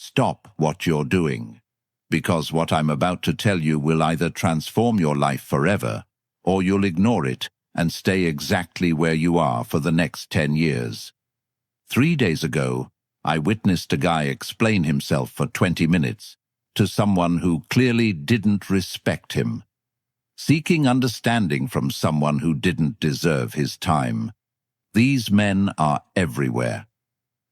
stop what you're doing, because what I'm about to tell you will either transform your life forever, or you'll ignore it and stay exactly where you are for the next 10 years. 3 days ago, I witnessed a guy explain himself for 20 minutes to someone who clearly didn't respect him, seeking understanding from someone who didn't deserve his time. These men are everywhere.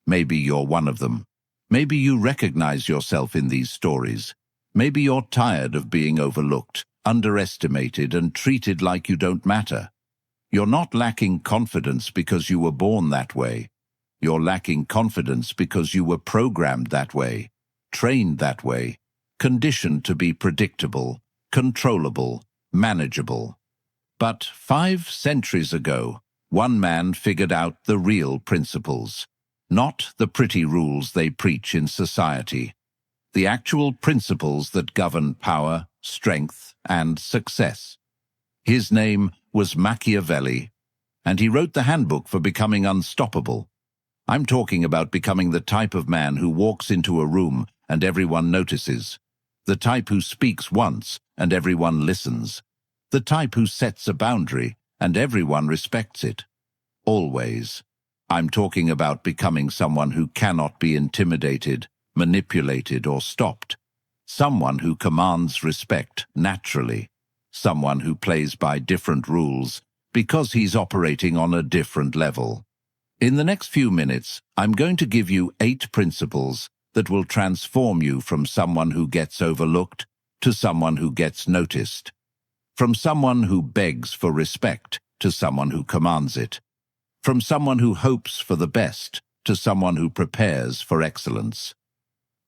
Maybe you're one of them. Maybe you recognize yourself in these stories. Maybe you're tired of being overlooked, underestimated, and treated like you don't matter. You're not lacking confidence because you were born that way. You're lacking confidence because you were programmed that way, trained that way, conditioned to be predictable, controllable, manageable. But 5 centuries ago, one man figured out the real principles, not the pretty rules they preach in society, the actual principles that govern power, strength, and success. His name was Machiavelli, and he wrote the handbook for becoming unstoppable. I'm talking about becoming the type of man who walks into a room and everyone notices, the type who speaks once and everyone listens, the type who sets a boundary and everyone respects it. Always. I'm talking about becoming someone who cannot be intimidated, manipulated, or stopped. Someone who commands respect naturally. Someone who plays by different rules because he's operating on a different level. In the next few minutes, I'm going to give you 8 principles that will transform you from someone who gets overlooked to someone who gets noticed. From someone who begs for respect to someone who commands it. From someone who hopes for the best to someone who prepares for excellence.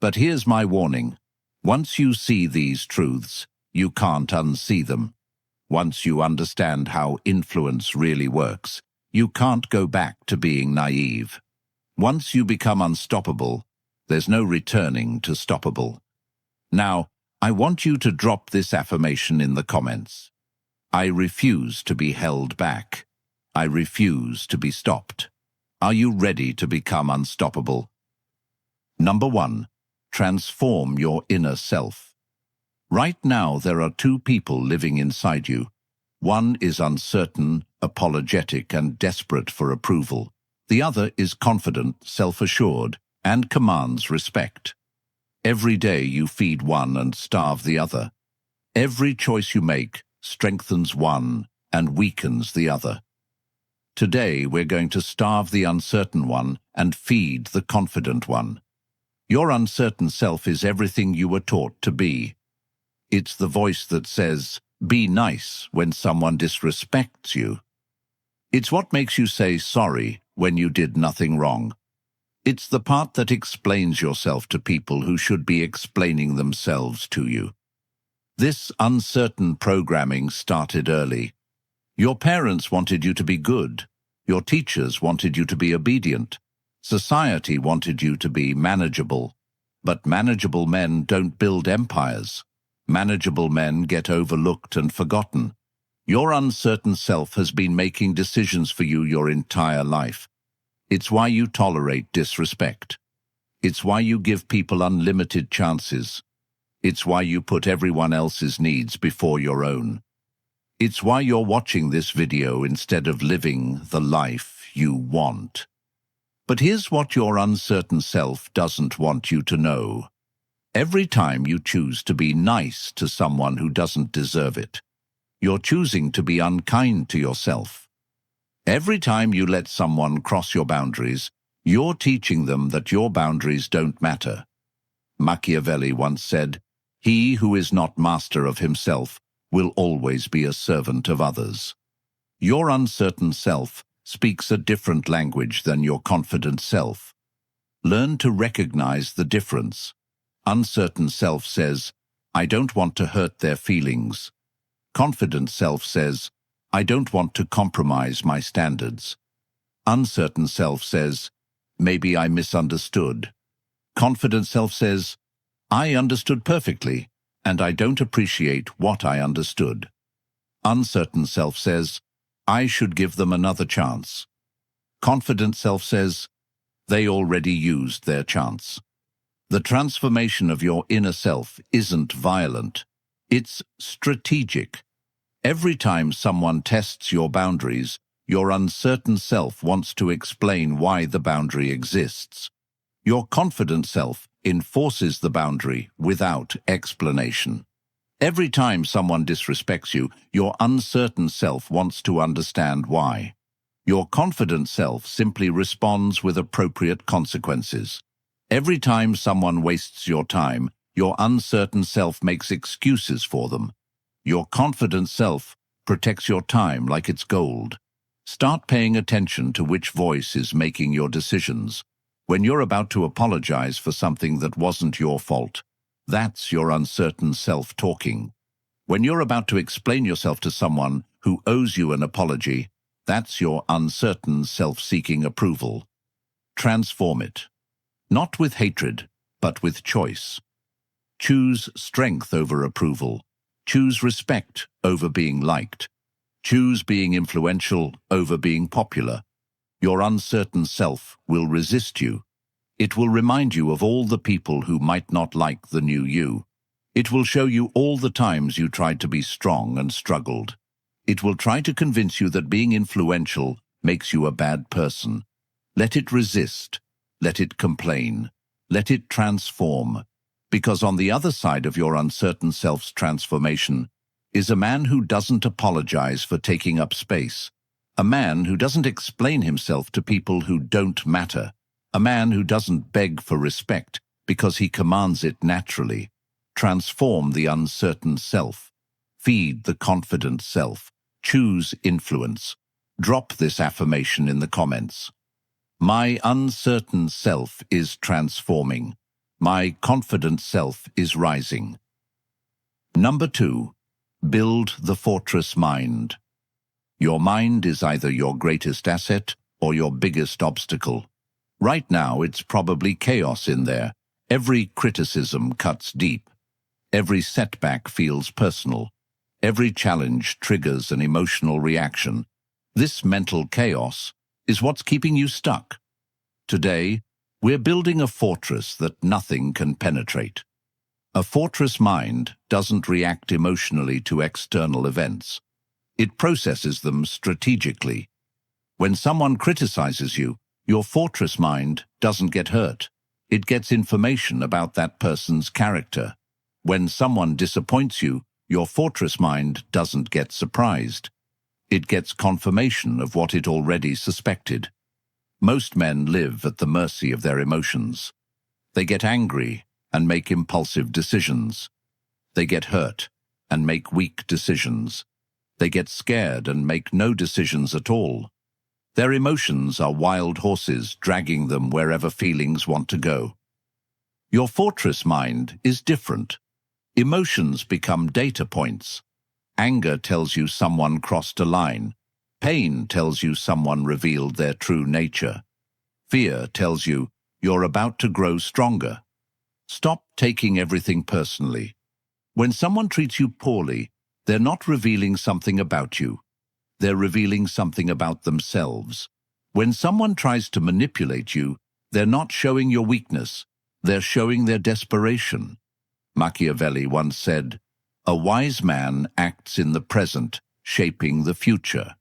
But here's my warning. Once you see these truths, you can't unsee them. Once you understand how influence really works, you can't go back to being naive. Once you become unstoppable, there's no returning to stoppable. Now, I want you to drop this affirmation in the comments. I refuse to be held back. I refuse to be stopped. Are you ready to become unstoppable? Number 1. Transform your inner self. Right now, there are 2 people living inside you. One is uncertain, apologetic, and desperate for approval. The other is confident, self-assured, and commands respect. Every day you feed one and starve the other. Every choice you make strengthens one and weakens the other. Today we're going to starve the uncertain one and feed the confident one. Your uncertain self is everything you were taught to be. It's the voice that says, "Be nice," when someone disrespects you. It's what makes you say sorry when you did nothing wrong. It's the part that explains yourself to people who should be explaining themselves to you. This uncertain programming started early. Your parents wanted you to be good. Your teachers wanted you to be obedient. Society wanted you to be manageable. But manageable men don't build empires. Manageable men get overlooked and forgotten. Your uncertain self has been making decisions for you your entire life. It's why you tolerate disrespect. It's why you give people unlimited chances. It's why you put everyone else's needs before your own. It's why you're watching this video instead of living the life you want. But here's what your uncertain self doesn't want you to know. Every time you choose to be nice to someone who doesn't deserve it, you're choosing to be unkind to yourself. Every time you let someone cross your boundaries, you're teaching them that your boundaries don't matter. Machiavelli once said, "He who is not master of himself will always be a servant of others." Your uncertain self speaks a different language than your confident self. Learn to recognize the difference. Uncertain self says, "I don't want to hurt their feelings." Confident self says, "I don't want to compromise my standards." Uncertain self says, "Maybe I misunderstood." Confident self says, "I understood perfectly, and I don't appreciate what I understood." Uncertain self says, "I should give them another chance." Confident self says, "They already used their chance." The transformation of your inner self isn't violent. It's strategic. Every time someone tests your boundaries, your uncertain self wants to explain why the boundary exists. Your confident self enforces the boundary without explanation. Every time someone disrespects you, your uncertain self wants to understand why. Your confident self simply responds with appropriate consequences. Every time someone wastes your time, your uncertain self makes excuses for them. Your confident self protects your time like it's gold. Start paying attention to which voice is making your decisions. When you're about to apologize for something that wasn't your fault, that's your uncertain self talking. When you're about to explain yourself to someone who owes you an apology, that's your uncertain self seeking approval. Transform it. Not with hatred, but with choice. Choose strength over approval. Choose respect over being liked. Choose being influential over being popular. Your uncertain self will resist you. It will remind you of all the people who might not like the new you. It will show you all the times you tried to be strong and struggled. It will try to convince you that being influential makes you a bad person. Let it resist. Let it complain. Let it transform. Because on the other side of your uncertain self's transformation is a man who doesn't apologize for taking up space. A man who doesn't explain himself to people who don't matter. A man who doesn't beg for respect because he commands it naturally. Transform the uncertain self. Feed the confident self. Choose influence. Drop this affirmation in the comments. My uncertain self is transforming. My confident self is rising. Number 2. Build the fortress mind. Your mind is either your greatest asset or your biggest obstacle. Right now, it's probably chaos in there. Every criticism cuts deep. Every setback feels personal. Every challenge triggers an emotional reaction. This mental chaos is what's keeping you stuck. Today, we're building a fortress that nothing can penetrate. A fortress mind doesn't react emotionally to external events. It processes them strategically. When someone criticizes you, your fortress mind doesn't get hurt. It gets information about that person's character. When someone disappoints you, your fortress mind doesn't get surprised. It gets confirmation of what it already suspected. Most men live at the mercy of their emotions. They get angry and make impulsive decisions. They get hurt and make weak decisions. They get scared and make no decisions at all. Their emotions are wild horses dragging them wherever feelings want to go. Your fortress mind is different. Emotions become data points. Anger tells you someone crossed a line. Pain tells you someone revealed their true nature. Fear tells you you're about to grow stronger. Stop taking everything personally. When someone treats you poorly, they're not revealing something about you. They're revealing something about themselves. When someone tries to manipulate you, they're not showing your weakness. They're showing their desperation. Machiavelli once said, "A wise man acts in the present, shaping the future."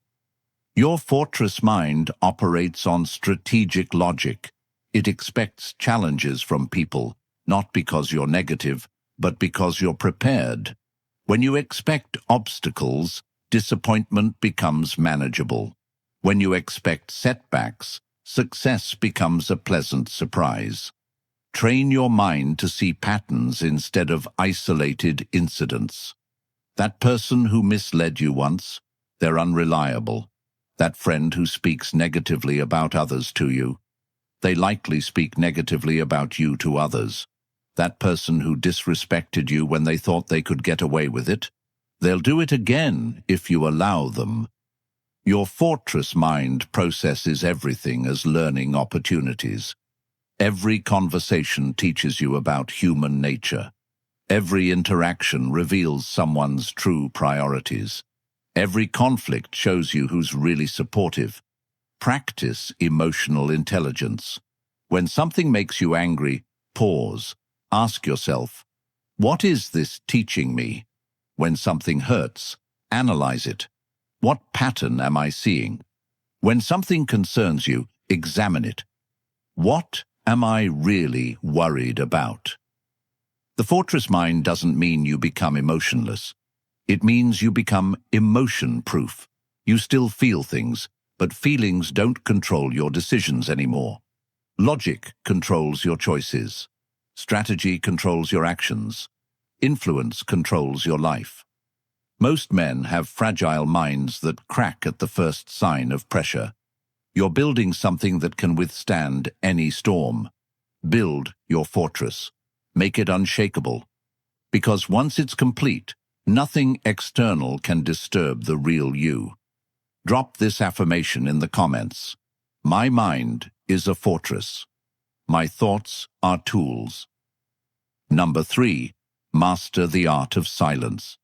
Your fortress mind operates on strategic logic. It expects challenges from people, not because you're negative, but because you're prepared. When you expect obstacles, disappointment becomes manageable. When you expect setbacks, success becomes a pleasant surprise. Train your mind to see patterns instead of isolated incidents. That person who misled you once, they're unreliable. That friend who speaks negatively about others to you, they likely speak negatively about you to others. That person who disrespected you when they thought they could get away with it, they'll do it again if you allow them. Your fortress mind processes everything as learning opportunities. Every conversation teaches you about human nature. Every interaction reveals someone's true priorities. Every conflict shows you who's really supportive. Practice emotional intelligence. When something makes you angry, pause. ask yourself, what is this teaching me? When something hurts, analyze it. What pattern am I seeing? When something concerns you, examine it. What am I really worried about? The fortress mind doesn't mean you become emotionless. It means you become emotion-proof. You still feel things, but feelings don't control your decisions anymore. Logic controls your choices. Strategy controls your actions. Influence controls your life. Most men have fragile minds that crack at the first sign of pressure. You're building something that can withstand any storm. Build your fortress. Make it unshakable. Because once it's complete, nothing external can disturb the real you. Drop this affirmation in the comments. My mind is a fortress. My thoughts are tools. Number 3. Master the art of silence.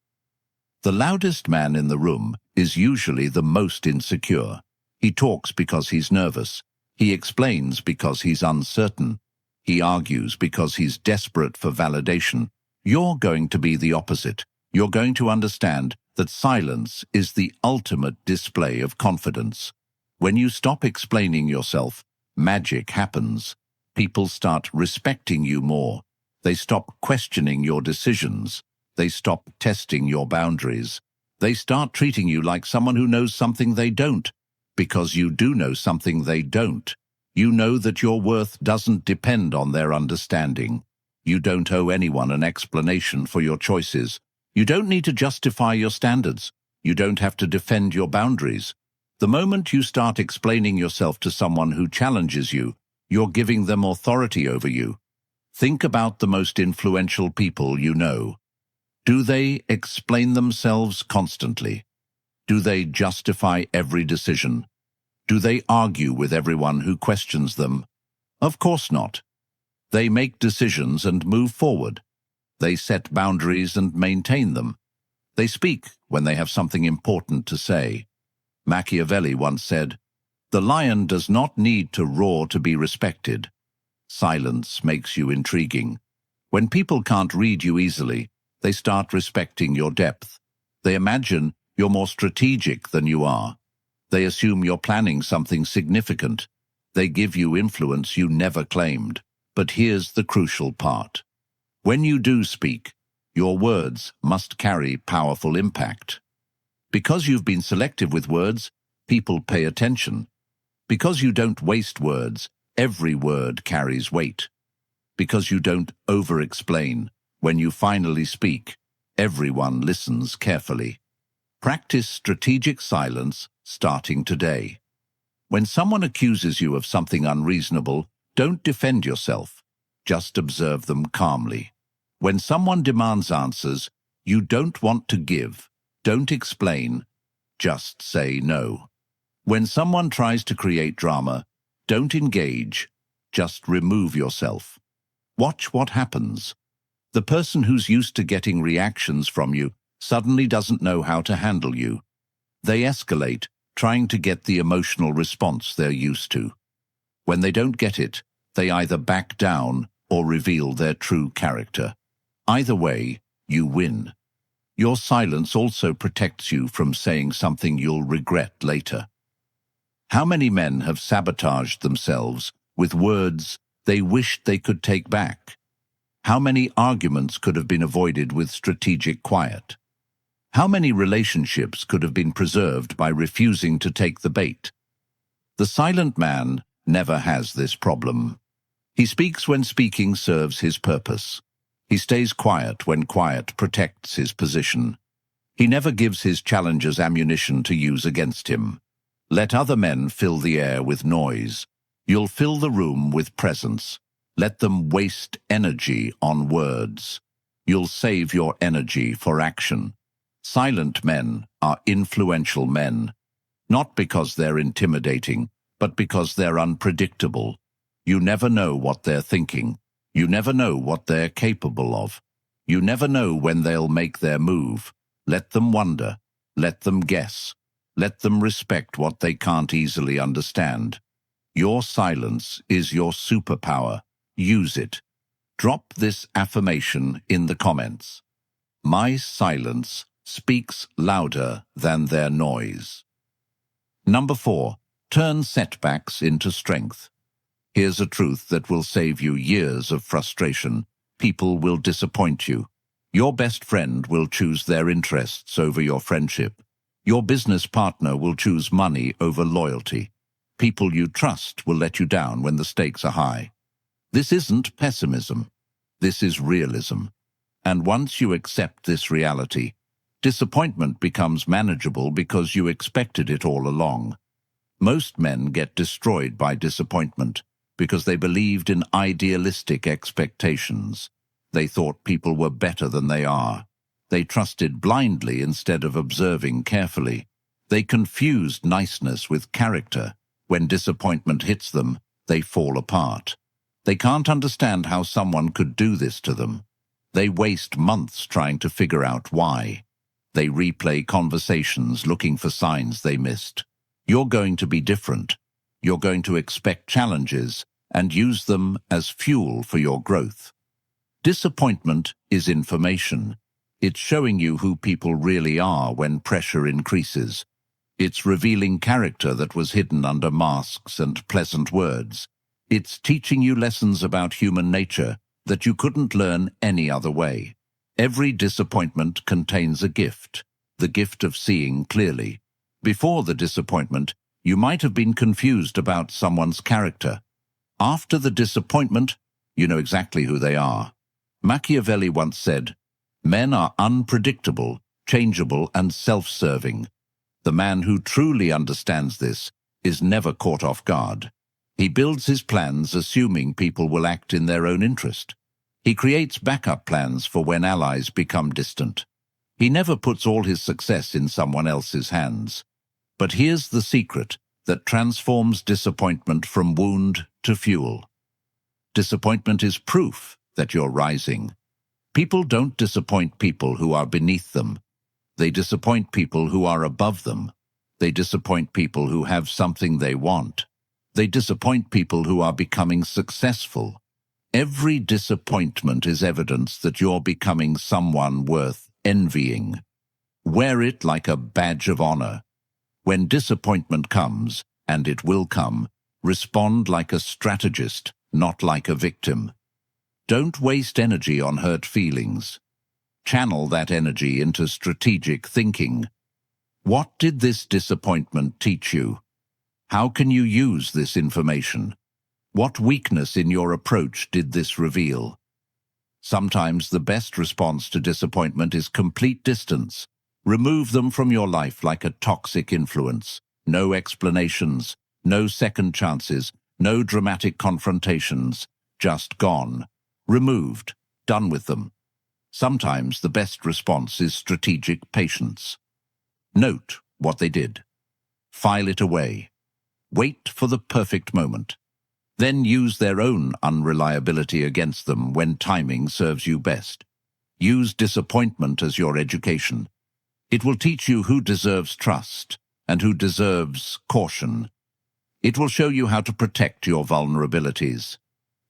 The loudest man in the room is usually the most insecure. He talks because he's nervous. He explains because he's uncertain. He argues because he's desperate for validation. You're going to be the opposite. You're going to understand that silence is the ultimate display of confidence. When you stop explaining yourself, magic happens. People start respecting you more. They stop questioning your decisions. They stop testing your boundaries. They start treating you like someone who knows something they don't. Because you do know something they don't. You know that your worth doesn't depend on their understanding. You don't owe anyone an explanation for your choices. You don't need to justify your standards. You don't have to defend your boundaries. The moment you start explaining yourself to someone who challenges you, you're giving them authority over you. Think about the most influential people you know. Do they explain themselves constantly? Do they justify every decision? Do they argue with everyone who questions them? Of course not. They make decisions and move forward. They set boundaries and maintain them. They speak when they have something important to say. Machiavelli once said, "The lion does not need to roar to be respected. Silence makes you intriguing." When people can't read you easily, they start respecting your depth. They imagine you're more strategic than you are. They assume you're planning something significant. They give you influence you never claimed. But here's the crucial part. When you do speak, your words must carry powerful impact. Because you've been selective with words, people pay attention. Because you don't waste words, every word carries weight. Because you don't over-explain, when you finally speak, everyone listens carefully. Practice strategic silence starting today. When someone accuses you of something unreasonable, don't defend yourself. Just observe them calmly. When someone demands answers, you don't want to give. Don't explain. Just say no. When someone tries to create drama, don't engage. Just remove yourself. Watch what happens. The person who's used to getting reactions from you suddenly doesn't know how to handle you. They escalate, trying to get the emotional response they're used to. When they don't get it, they either back down or reveal their true character. Either way, you win. Your silence also protects you from saying something you'll regret later. How many men have sabotaged themselves with words they wished they could take back? How many arguments could have been avoided with strategic quiet? How many relationships could have been preserved by refusing to take the bait? The silent man never has this problem. He speaks when speaking serves his purpose. He stays quiet when quiet protects his position. He never gives his challengers ammunition to use against him. Let other men fill the air with noise. You'll fill the room with presence. Let them waste energy on words. You'll save your energy for action. Silent men are influential men, not because they're intimidating, but because they're unpredictable. You never know what they're thinking. You never know what they're capable of. You never know when they'll make their move. Let them wonder. Let them guess. Let them respect what they can't easily understand. Your silence is your superpower. Use it. Drop this affirmation in the comments. My silence speaks louder than their noise. Number 4. Turn setbacks into strength. Here's a truth that will save you years of frustration. People will disappoint you. Your best friend will choose their interests over your friendship. Your business partner will choose money over loyalty. People you trust will let you down when the stakes are high. This isn't pessimism. This is realism. And once you accept this reality, disappointment becomes manageable because you expected it all along. Most men get destroyed by disappointment because they believed in idealistic expectations. They thought people were better than they are. They trusted blindly instead of observing carefully. They confused niceness with character. When disappointment hits them, they fall apart. They can't understand how someone could do this to them. They waste months trying to figure out why. They replay conversations looking for signs they missed. You're going to be different. You're going to expect challenges and use them as fuel for your growth. Disappointment is information. It's showing you who people really are when pressure increases. It's revealing character that was hidden under masks and pleasant words. It's teaching you lessons about human nature that you couldn't learn any other way. Every disappointment contains a gift, the gift of seeing clearly. Before the disappointment, you might have been confused about someone's character. After the disappointment, you know exactly who they are. Machiavelli once said, "Men are unpredictable, changeable, and self-serving." The man who truly understands this is never caught off guard. He builds his plans assuming people will act in their own interest. He creates backup plans for when allies become distant. He never puts all his success in someone else's hands. But here's the secret that transforms disappointment from wound to fuel. Disappointment is proof that you're rising. People don't disappoint people who are beneath them. They disappoint people who are above them. They disappoint people who have something they want. They disappoint people who are becoming successful. Every disappointment is evidence that you're becoming someone worth envying. Wear it like a badge of honor. When disappointment comes, and it will come, respond like a strategist, not like a victim. Don't waste energy on hurt feelings. Channel that energy into strategic thinking. What did this disappointment teach you? How can you use this information? What weakness in your approach did this reveal? Sometimes the best response to disappointment is complete distance. Remove them from your life like a toxic influence. No explanations, no second chances, no dramatic confrontations. Just gone. Removed. Done with them. Sometimes the best response is strategic patience. Note what they did. File it away. Wait for the perfect moment. Then use their own unreliability against them when timing serves you best. Use disappointment as your education. It will teach you who deserves trust and who deserves caution. It will show you how to protect your vulnerabilities.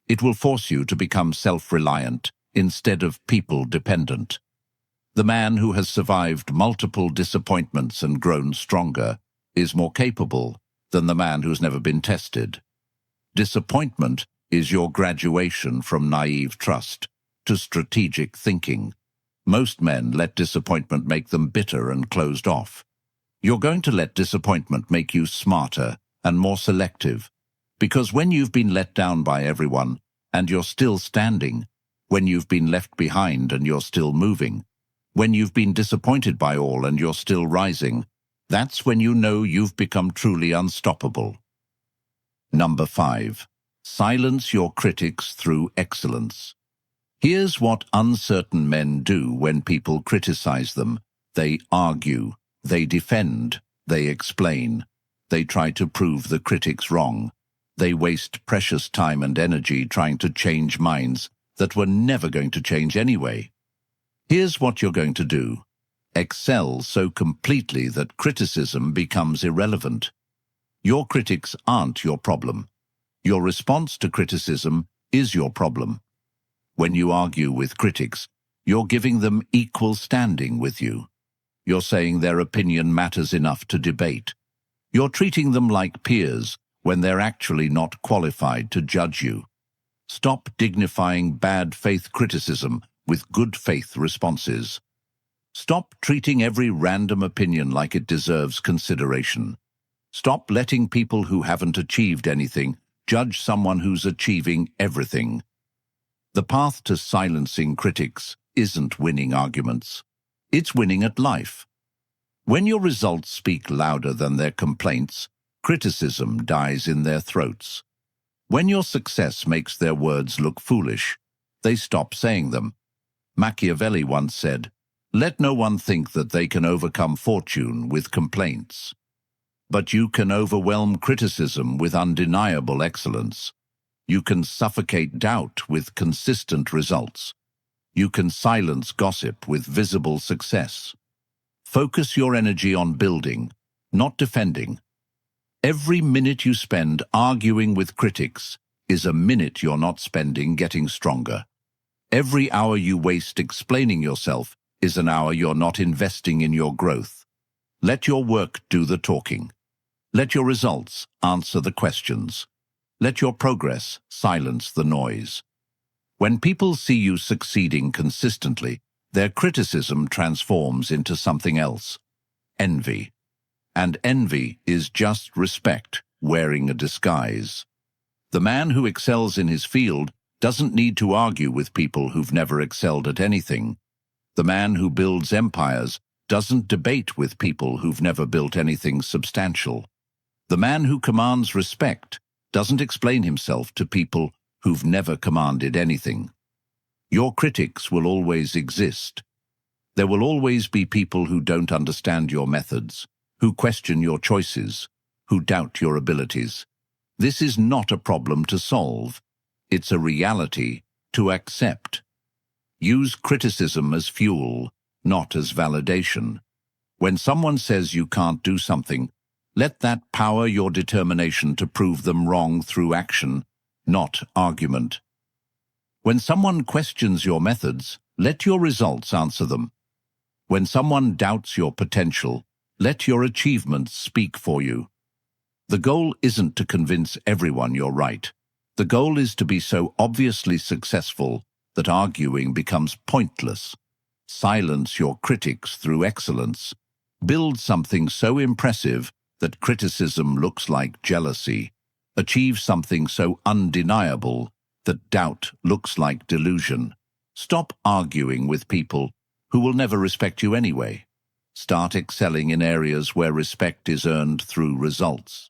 It will force you to become self-reliant instead of people-dependent. The man who has survived multiple disappointments and grown stronger is more capable than the man who's never been tested. Disappointment is your graduation from naive trust to strategic thinking. Most men let disappointment make them bitter and closed off. You're going to let disappointment make you smarter and more selective, because when you've been let down by everyone and you're still standing, when you've been left behind and you're still moving, when you've been disappointed by all and you're still rising, that's when you know you've become truly unstoppable. Number 5. Silence your critics through excellence. Here's what uncertain men do when people criticize them. They argue, they defend, they explain. They try to prove the critics wrong. They waste precious time and energy trying to change minds that were never going to change anyway. Here's what you're going to do. Excel so completely that criticism becomes irrelevant. Your critics aren't your problem. Your response to criticism is your problem. When you argue with critics, you're giving them equal standing with you. You're saying their opinion matters enough to debate. You're treating them like peers when they're actually not qualified to judge you. Stop dignifying bad faith criticism with good faith responses. Stop treating every random opinion like it deserves consideration. Stop letting people who haven't achieved anything judge someone who's achieving everything. The path to silencing critics isn't winning arguments. It's winning at life. When your results speak louder than their complaints, criticism dies in their throats. When your success makes their words look foolish, they stop saying them. Machiavelli once said, "Let no one think that they can overcome fortune with complaints. But you can overwhelm criticism with undeniable excellence. You can suffocate doubt with consistent results. You can silence gossip with visible success. Focus your energy on building, not defending. Every minute you spend arguing with critics is a minute you're not spending getting stronger. Every hour you waste explaining yourself is an hour you're not investing in your growth. Let your work do the talking. Let your results answer the questions. Let your progress silence the noise. When people see you succeeding consistently, their criticism transforms into something else: envy. And envy is just respect wearing a disguise. The man who excels in his field doesn't need to argue with people who've never excelled at anything. The man who builds empires doesn't debate with people who've never built anything substantial. The man who commands respect doesn't explain himself to people who've never commanded anything. Your critics will always exist. There will always be people who don't understand your methods, who question your choices, who doubt your abilities. This is not a problem to solve. It's a reality to accept. Use criticism as fuel, not as validation. When someone says you can't do something, let that power your determination to prove them wrong through action, not argument. When someone questions your methods, let your results answer them. When someone doubts your potential, let your achievements speak for you. The goal isn't to convince everyone you're right. The goal is to be so obviously successful that arguing becomes pointless. Silence your critics through excellence. Build something so impressive that criticism looks like jealousy. Achieve something so undeniable that doubt looks like delusion. Stop arguing with people who will never respect you anyway. Start excelling in areas where respect is earned through results.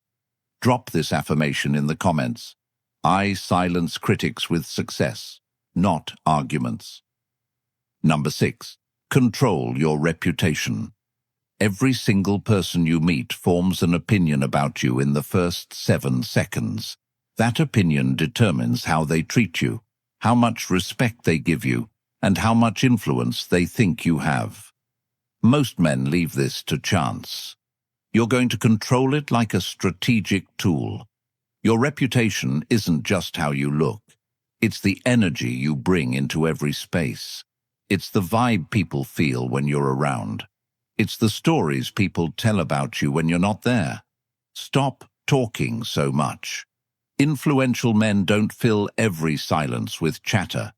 Drop this affirmation in the comments. I silence critics with success, not arguments. Number 6. Control your reputation. Every single person you meet forms an opinion about you in the first 7 seconds. That opinion determines how they treat you, how much respect they give you, and how much influence they think you have. Most men leave this to chance. You're going to control it like a strategic tool. Your reputation isn't just how you look. It's the energy you bring into every space. It's the vibe people feel when you're around. It's the stories people tell about you when you're not there. Stop talking so much. Influential men don't fill every silence with chatter.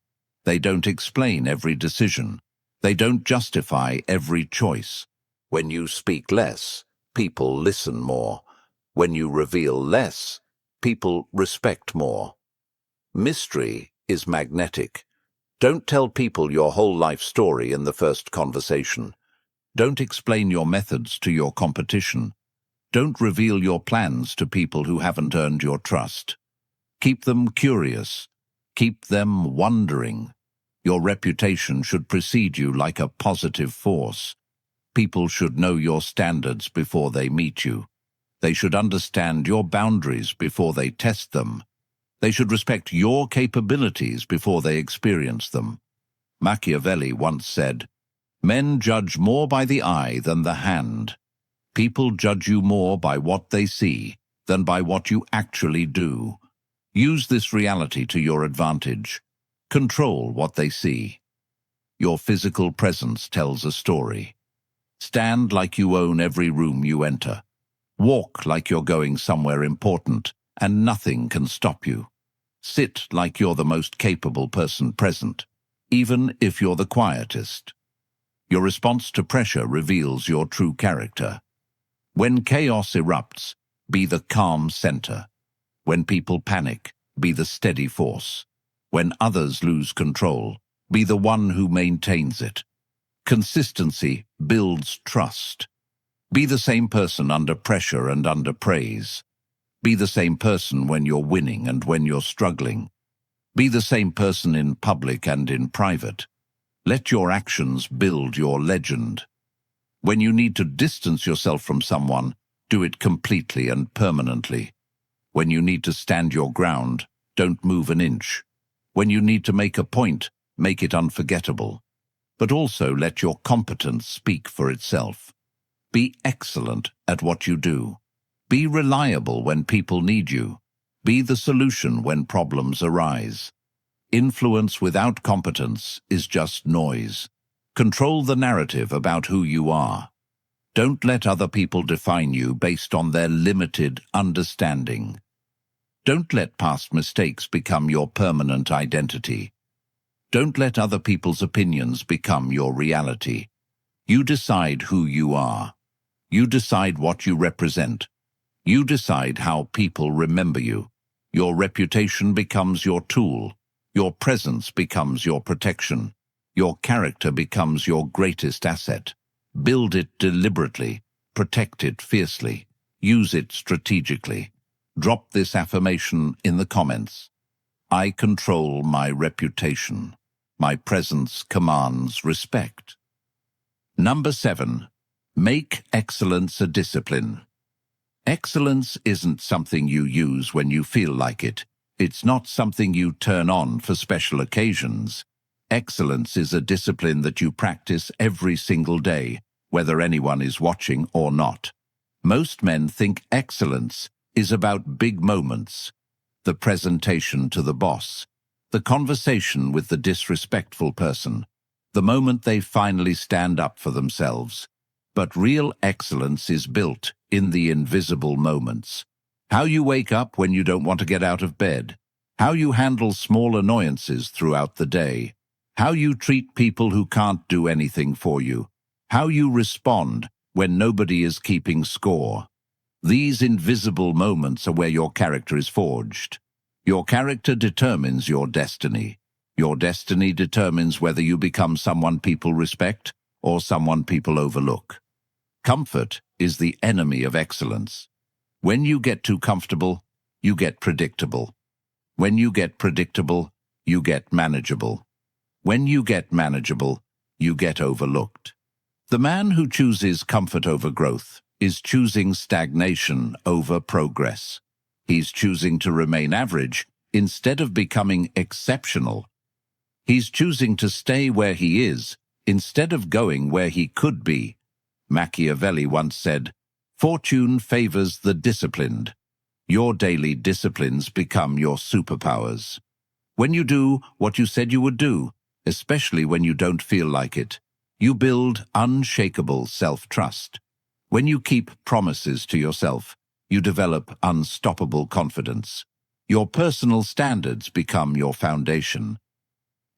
They don't explain every decision. They don't justify every choice. When you speak less, people listen more. When you reveal less, people respect more. Mystery is magnetic. Don't tell people your whole life story in the first conversation. Don't explain your methods to your competition. Don't reveal your plans to people who haven't earned your trust. Keep them curious. Keep them wondering. Your reputation should precede you like a positive force. People should know your standards before they meet you. They should understand your boundaries before they test them. They should respect your capabilities before they experience them. Machiavelli once said, "Men judge more by the eye than the hand. People judge you more by what they see than by what you actually do." Use this reality to your advantage. Control what they see. Your physical presence tells a story. Stand like you own every room you enter. Walk like you're going somewhere important, and nothing can stop you. Sit like you're the most capable person present, even if you're the quietest. Your response to pressure reveals your true character. When chaos erupts, be the calm center. When people panic, be the steady force. When others lose control, be the one who maintains it. Consistency builds trust. Be the same person under pressure and under praise. Be the same person when you're winning and when you're struggling. Be the same person in public and in private. Let your actions build your legend. When you need to distance yourself from someone, do it completely and permanently. When you need to stand your ground, don't move an inch. When you need to make a point, make it unforgettable. But also let your competence speak for itself. Be excellent at what you do. Be reliable when people need you. Be the solution when problems arise. Influence without competence is just noise. Control the narrative about who you are. Don't let other people define you based on their limited understanding. Don't let past mistakes become your permanent identity. Don't let other people's opinions become your reality. You decide who you are. You decide what you represent. You decide how people remember you. Your reputation becomes your tool. Your presence becomes your protection. Your character becomes your greatest asset. Build it deliberately. Protect it fiercely. Use it strategically. Drop this affirmation in the comments. I control my reputation. My presence commands respect. Number 7. Make excellence a discipline. Excellence isn't something you use when you feel like it. It's not something you turn on for special occasions. Excellence is a discipline that you practice every single day, whether anyone is watching or not. Most men think excellence is about big moments, the presentation to the boss, the conversation with the disrespectful person, the moment they finally stand up for themselves. But real excellence is built in the invisible moments. How you wake up when you don't want to get out of bed. How you handle small annoyances throughout the day. How you treat people who can't do anything for you. How you respond when nobody is keeping score. These invisible moments are where your character is forged. Your character determines your destiny. Your destiny determines whether you become someone people respect or someone people overlook. Comfort is the enemy of excellence. When you get too comfortable, you get predictable. When you get predictable, you get manageable. When you get manageable, you get overlooked. The man who chooses comfort over growth is choosing stagnation over progress. He's choosing to remain average instead of becoming exceptional. He's choosing to stay where he is instead of going where he could be. Machiavelli once said, "Fortune favors the disciplined." Your daily disciplines become your superpowers. When you do what you said you would do, especially when you don't feel like it, you build unshakable self-trust. When you keep promises to yourself, you develop unstoppable confidence. Your personal standards become your foundation.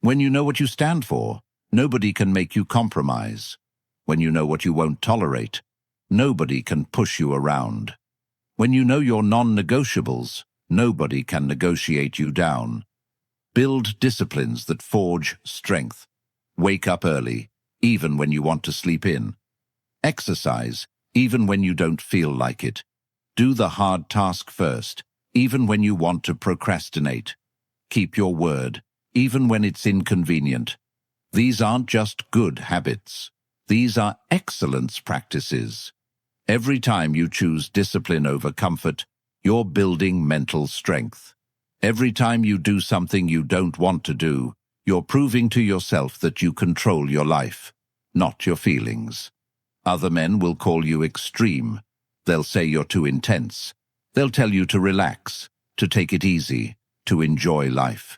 When you know what you stand for, nobody can make you compromise. When you know what you won't tolerate, nobody can push you around. When you know your non-negotiables, nobody can negotiate you down. Build disciplines that forge strength. Wake up early, even when you want to sleep in. Exercise, even when you don't feel like it. Do the hard task first, even when you want to procrastinate. Keep your word, even when it's inconvenient. These aren't just good habits. These are excellence practices. Every time you choose discipline over comfort, you're building mental strength. Every time you do something you don't want to do, you're proving to yourself that you control your life, not your feelings. Other men will call you extreme. They'll say you're too intense. They'll tell you to relax, to take it easy, to enjoy life.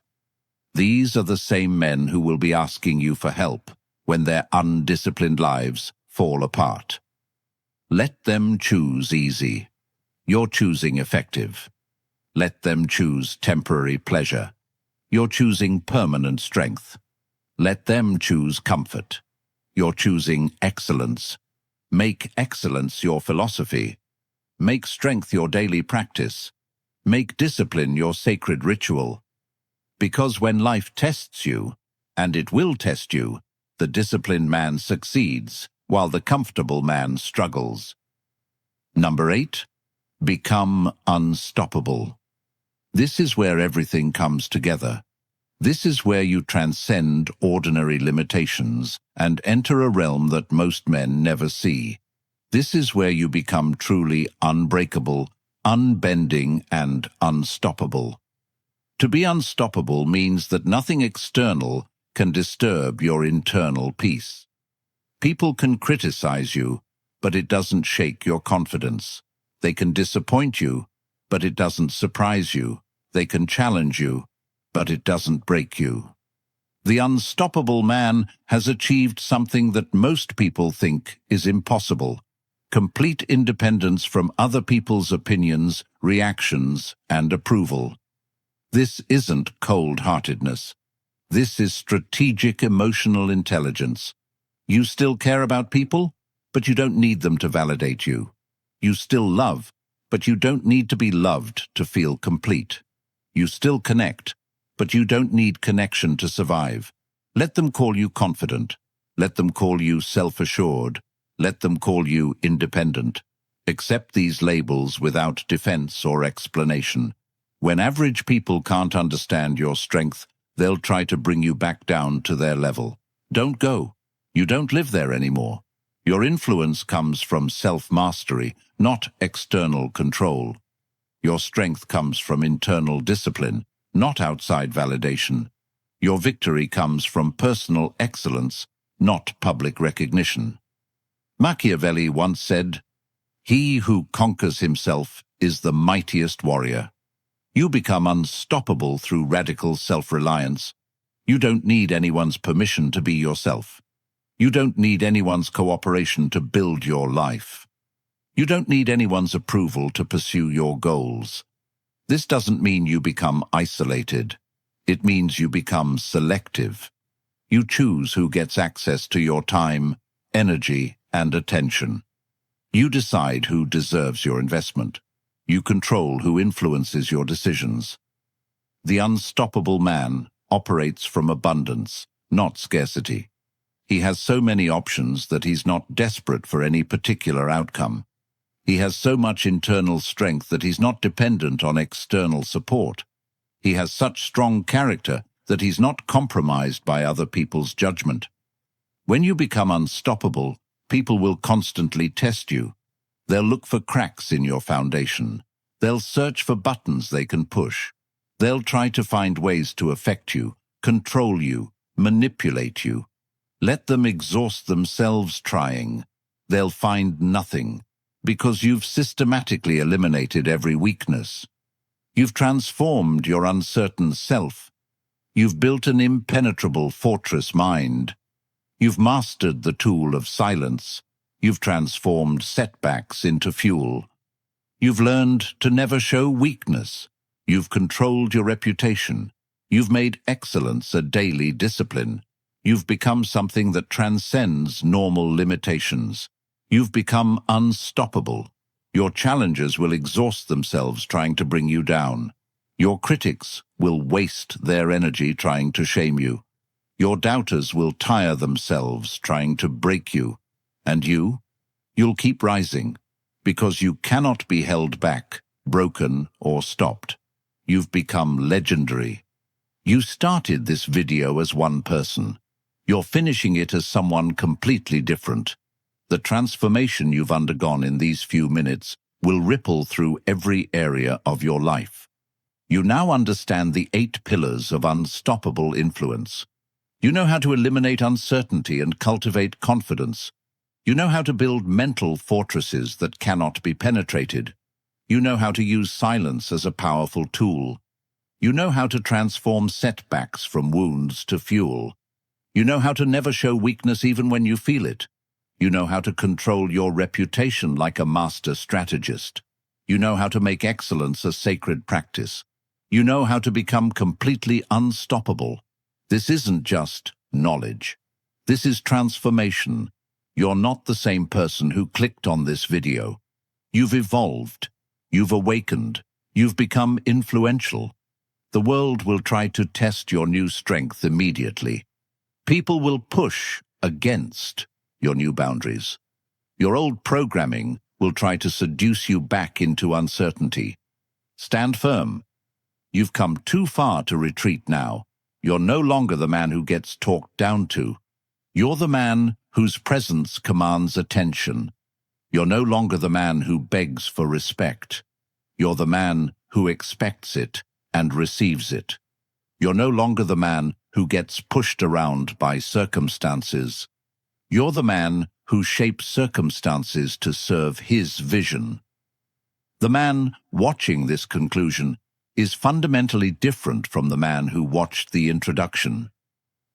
These are the same men who will be asking you for help when their undisciplined lives fall apart. Let them choose easy. You're choosing effective. Let them choose temporary pleasure. You're choosing permanent strength. Let them choose comfort. You're choosing excellence. Make excellence your philosophy. Make strength your daily practice. Make discipline your sacred ritual. Because when life tests you, and it will test you, the disciplined man succeeds, while the comfortable man struggles. Number 8, become unstoppable. This is where everything comes together. This is where you transcend ordinary limitations and enter a realm that most men never see. This is where you become truly unbreakable, unbending, and unstoppable. To be unstoppable means that nothing external can disturb your internal peace. People can criticize you, but it doesn't shake your confidence. They can disappoint you, but it doesn't surprise you. They can challenge you, but it doesn't break you. The unstoppable man has achieved something that most people think is impossible: complete independence from other people's opinions, reactions, and approval. This isn't cold-heartedness. This is strategic emotional intelligence. You still care about people, but you don't need them to validate you. You still love, but you don't need to be loved to feel complete. You still connect, but you don't need connection to survive. Let them call you confident. Let them call you self-assured. Let them call you independent. Accept these labels without defense or explanation. When average people can't understand your strength, they'll try to bring you back down to their level. Don't go. You don't live there anymore. Your influence comes from self-mastery, not external control. Your strength comes from internal discipline, not outside validation. Your victory comes from personal excellence, not public recognition. Machiavelli once said, "He who conquers himself is the mightiest warrior." You become unstoppable through radical self-reliance. You don't need anyone's permission to be yourself. You don't need anyone's cooperation to build your life. You don't need anyone's approval to pursue your goals. This doesn't mean you become isolated. It means you become selective. You choose who gets access to your time, energy, and attention. You decide who deserves your investment. You control who influences your decisions. The unstoppable man operates from abundance, not scarcity. He has so many options that he's not desperate for any particular outcome. He has so much internal strength that he's not dependent on external support. He has such strong character that he's not compromised by other people's judgment. When you become unstoppable, people will constantly test you. They'll look for cracks in your foundation. They'll search for buttons they can push. They'll try to find ways to affect you, control you, manipulate you. Let them exhaust themselves trying. They'll find nothing, because you've systematically eliminated every weakness. You've transformed your uncertain self. You've built an impenetrable fortress mind. You've mastered the tool of silence. You've transformed setbacks into fuel. You've learned to never show weakness. You've controlled your reputation. You've made excellence a daily discipline. You've become something that transcends normal limitations. You've become unstoppable. Your challengers will exhaust themselves trying to bring you down. Your critics will waste their energy trying to shame you. Your doubters will tire themselves trying to break you. And you'll keep rising, because you cannot be held back, broken, or stopped. You've become legendary. You started this video as one person. You're finishing it as someone completely different. The transformation you've undergone in these few minutes will ripple through every area of your life. You now understand the 8 pillars of unstoppable influence. You know how to eliminate uncertainty and cultivate confidence. You know how to build mental fortresses that cannot be penetrated. You know how to use silence as a powerful tool. You know how to transform setbacks from wounds to fuel. You know how to never show weakness even when you feel it. You know how to control your reputation like a master strategist. You know how to make excellence a sacred practice. You know how to become completely unstoppable. This isn't just knowledge. This is transformation. You're not the same person who clicked on this video. You've evolved. You've awakened. You've become influential. The world will try to test your new strength immediately. People will push against your new boundaries. Your old programming will try to seduce you back into uncertainty. Stand firm. You've come too far to retreat now. You're no longer the man who gets talked down to. You're the man whose presence commands attention. You're no longer the man who begs for respect. You're the man who expects it and receives it. You're no longer the man who gets pushed around by circumstances. You're the man who shapes circumstances to serve his vision. The man watching this conclusion is fundamentally different from the man who watched the introduction.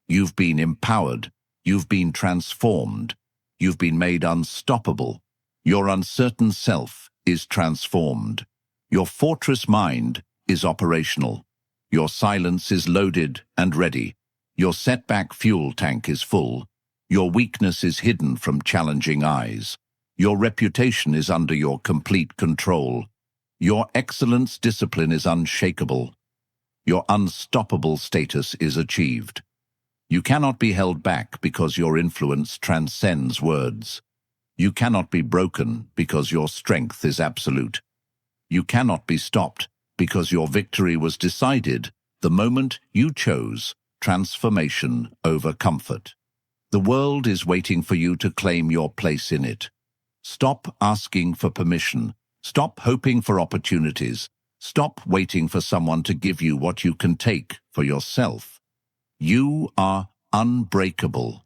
You've been empowered. You've been transformed. You've been made unstoppable. Your uncertain self is transformed. Your fortress mind is operational. Your silence is loaded and ready. Your setback fuel tank is full. Your weakness is hidden from challenging eyes. Your reputation is under your complete control. Your excellence discipline is unshakable. Your unstoppable status is achieved. You cannot be held back because your influence transcends words. You cannot be broken because your strength is absolute. You cannot be stopped because your victory was decided the moment you chose transformation over comfort. The world is waiting for you to claim your place in it. Stop asking for permission. Stop hoping for opportunities. Stop waiting for someone to give you what you can take for yourself. You are unbreakable.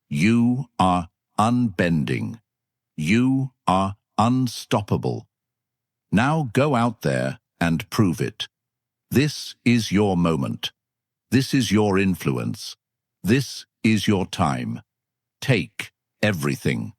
You are unbending. You are unstoppable. Now go out there and prove it. This is your moment. This is your influence. This is your time. Take everything.